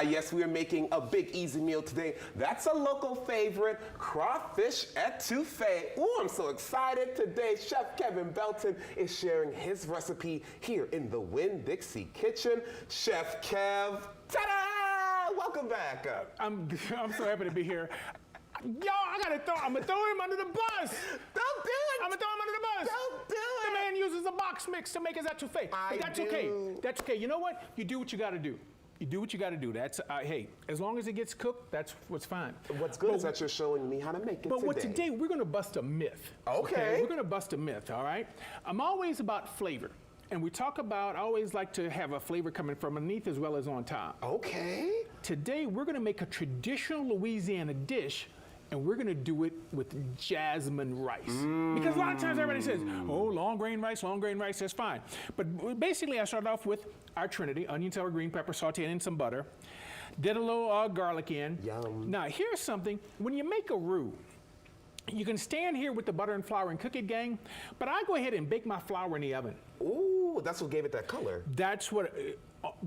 Yes, we are making a big easy meal today. That's a local favorite, crawfish etouffee. Ooh, I'm so excited. Today, Chef Kevin Belton is sharing his recipe here in the Winn-Dixie kitchen. Chef Kev, ta-da! Welcome back. I'm so happy to be here. Yo, I'm gonna throw him under the bus. Don't do it. I'm gonna throw him under the bus. Don't do it. The man uses a box mix to make his etouffee. But that's okay. That's okay. You know what? You do what you gotta do. You do what you got to do. That's hey, as long as it gets cooked, that's what's fine. What's good is that you're showing me how to make it today. But today we're going to bust a myth. Okay. We're going to bust a myth, all right? I'm always about flavor. And we talk about, I always like to have a flavor coming from underneath as well as on top. Okay. Today we're going to make a traditional Louisiana dish, and we're gonna do it with jasmine rice. Because a lot of times everybody says, oh, long grain rice, that's fine. But basically I started off with our trinity, onion, celery, green pepper, sauteed in some butter. Did a little garlic in. Yum. Now here's something, when you make a roux, you can stand here with the butter and flour and cook it, gang, but I go ahead and bake my flour in the oven. Ooh, that's what gave it that color. That's what,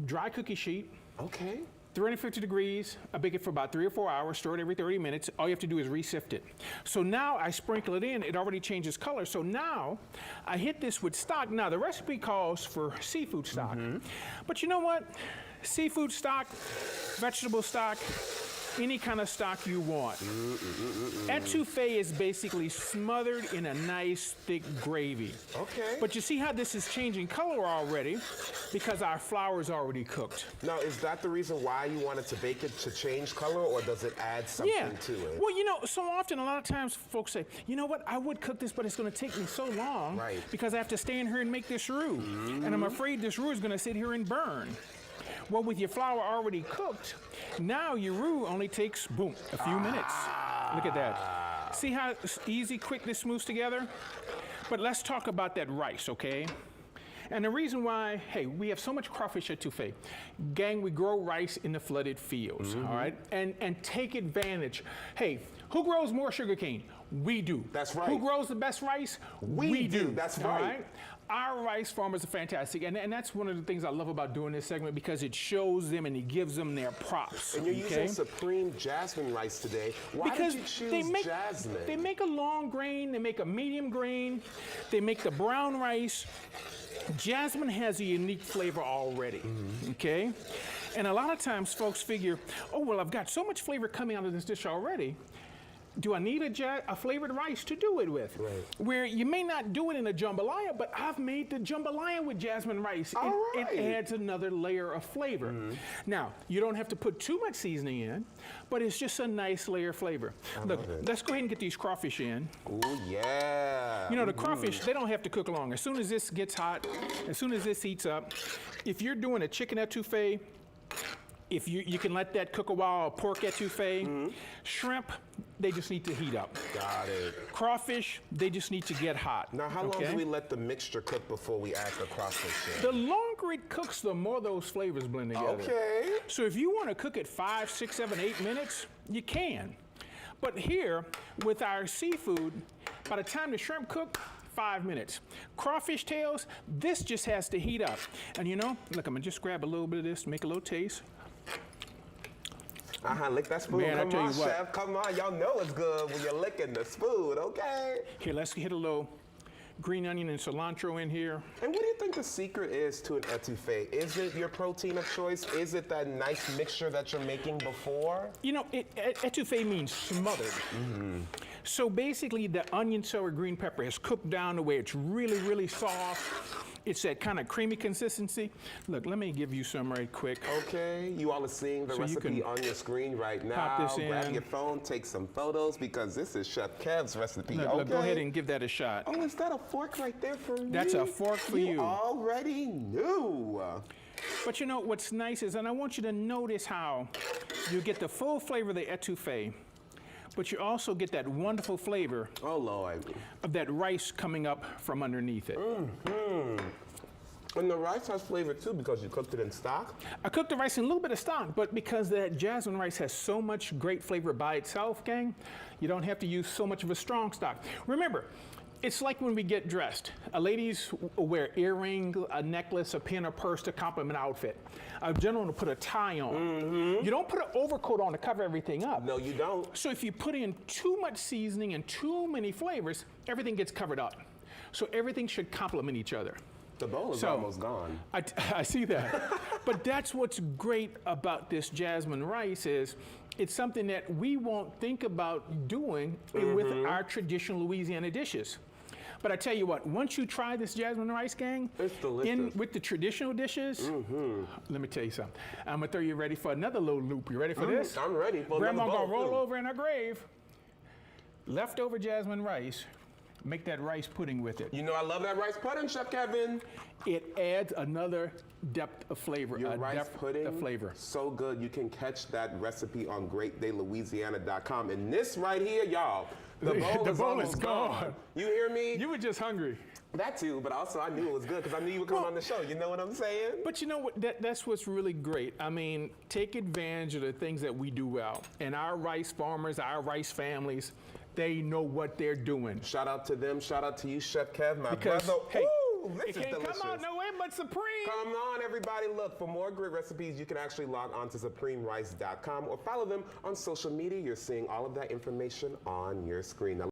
dry cookie sheet. Okay. 350 degrees, I bake it for about 3 or 4 hours, stir it every 30 minutes. All you have to do is re-sift it. So now I sprinkle it in, it already changes color. So now I hit this with stock. Now the recipe calls for seafood stock. But you know what? Seafood stock, vegetable stock, any kind of stock you want. Etouffee is basically smothered in a nice thick gravy. Okay. But you see how this is changing color already because our flour is already cooked. Now, is that the reason why you wanted to bake it to change color, or does it add something to it? Well, you know, so often, a lot of times folks say, you know what, I would cook this, but it's gonna take me so long because I have to stand here and make this roux. And I'm afraid this roux is gonna sit here and burn. Well, with your flour already cooked, now your roux only takes, boom, a few minutes. Look at that. See how easy, quick this moves together? But let's talk about that rice, okay? And the reason why, hey, we have so much crawfish etouffee. Gang, we grow rice in the flooded fields, all right? And take advantage. Hey, who grows more sugarcane? We do. That's right. Who grows the best rice? We do. That's right. Our rice farmers are fantastic, and that's one of the things I love about doing this segment because it shows them and it gives them their props. And you're using supreme jasmine rice today. Why did you choose jasmine? They make a long grain, they make a medium grain, they make the brown rice. Jasmine has a unique flavor already, okay? And a lot of times folks figure, oh, well, I've got so much flavor coming out of this dish already. Do I need a flavored rice to do it with? Right. Where you may not do it in a jambalaya, but I've made the jambalaya with jasmine rice. It adds another layer of flavor. Now, you don't have to put too much seasoning in, but it's just a nice layer of flavor. Look, let's go ahead and get these crawfish in. Ooh, yeah. You know, the crawfish, they don't have to cook long. As soon as this gets hot, as soon as this heats up, if you're doing a chicken etouffee, if you can let that cook a while, pork etouffee, shrimp, they just need to heat up. Got it. Crawfish, they just need to get hot. Now, how long do we let the mixture cook before we add the crawfish in? The longer it cooks, the more those flavors blend together. Okay. So if you want to cook it 5, 6, 7, 8 minutes, you can. But here, with our seafood, by the time the shrimp cook, 5 minutes. Crawfish tails, this just has to heat up. And you know, look, I'm gonna just grab a little bit of this, make a little taste. Lick that spoon. Man, come on, chef. Come on. Y'all know it's good when you're licking the spoon, okay? Here, let's hit a little green onion and cilantro in here. And what do you think the secret is to an etouffee? Is it your protein of choice? Is it that nice mixture that you're making before? You know, etouffee means smothered. So basically, the onion, celery, green pepper has cooked down to where it's really, really soft. It's that kind of creamy consistency. Look, let me give you some right quick. Okay, you all are seeing the recipe on your screen right now. Pop this in. Grab your phone, take some photos because this is Chef Kev's recipe. Look, go ahead and give that a shot. Oh, is that a fork right there for me? That's a fork for you. You already knew. But you know what's nice is, and I want you to notice how you get the full flavor of the etouffee, but you also get that wonderful flavor of that rice coming up from underneath it. And the rice has flavor too because you cooked it in stock? I cooked the rice in a little bit of stock, but because that jasmine rice has so much great flavor by itself, gang, you don't have to use so much of a strong stock. Remember, It's like when we get dressed. Ladies wear earring, a necklace, a pin, or purse to complement an outfit. A gentleman will put a tie on. You don't put an overcoat on to cover everything up. No, you don't. So if you put in too much seasoning and too many flavors, everything gets covered up. So everything should complement each other. The bowl is almost gone. I see that. But that's what's great about this jasmine rice is it's something that we won't think about doing with our traditional Louisiana dishes. But I tell you what, once you try this jasmine rice, gang, it's delicious. with the traditional dishes, let me tell you something. I'm gonna throw you ready for another little loop. You ready for this? I'm ready for Grandma another bowl, gonna roll too. over in her grave. Leftover jasmine rice. Make that rice pudding with it. You know I love that rice pudding, Chef Kevin. It adds another depth of flavor. Your rice pudding, of flavor. so good. You can catch that recipe on GreatDayLouisiana.com. And this right here, y'all, the bowl is gone. You hear me? You were just hungry. That too, but also I knew it was good because I knew you were coming on the show. You know what I'm saying? But you know what? That's what's really great. I mean, take advantage of the things that we do well. And our rice farmers, our rice families, they know what they're doing. Shout out to them. Shout out to you, Chef Kev, my Because, brother. hey, Ooh, this it is can't delicious. come out no way but Supreme. Come on, everybody. Look, for more great recipes, you can actually log on to supremerice.com or follow them on social media. You're seeing all of that information on your screen. Now,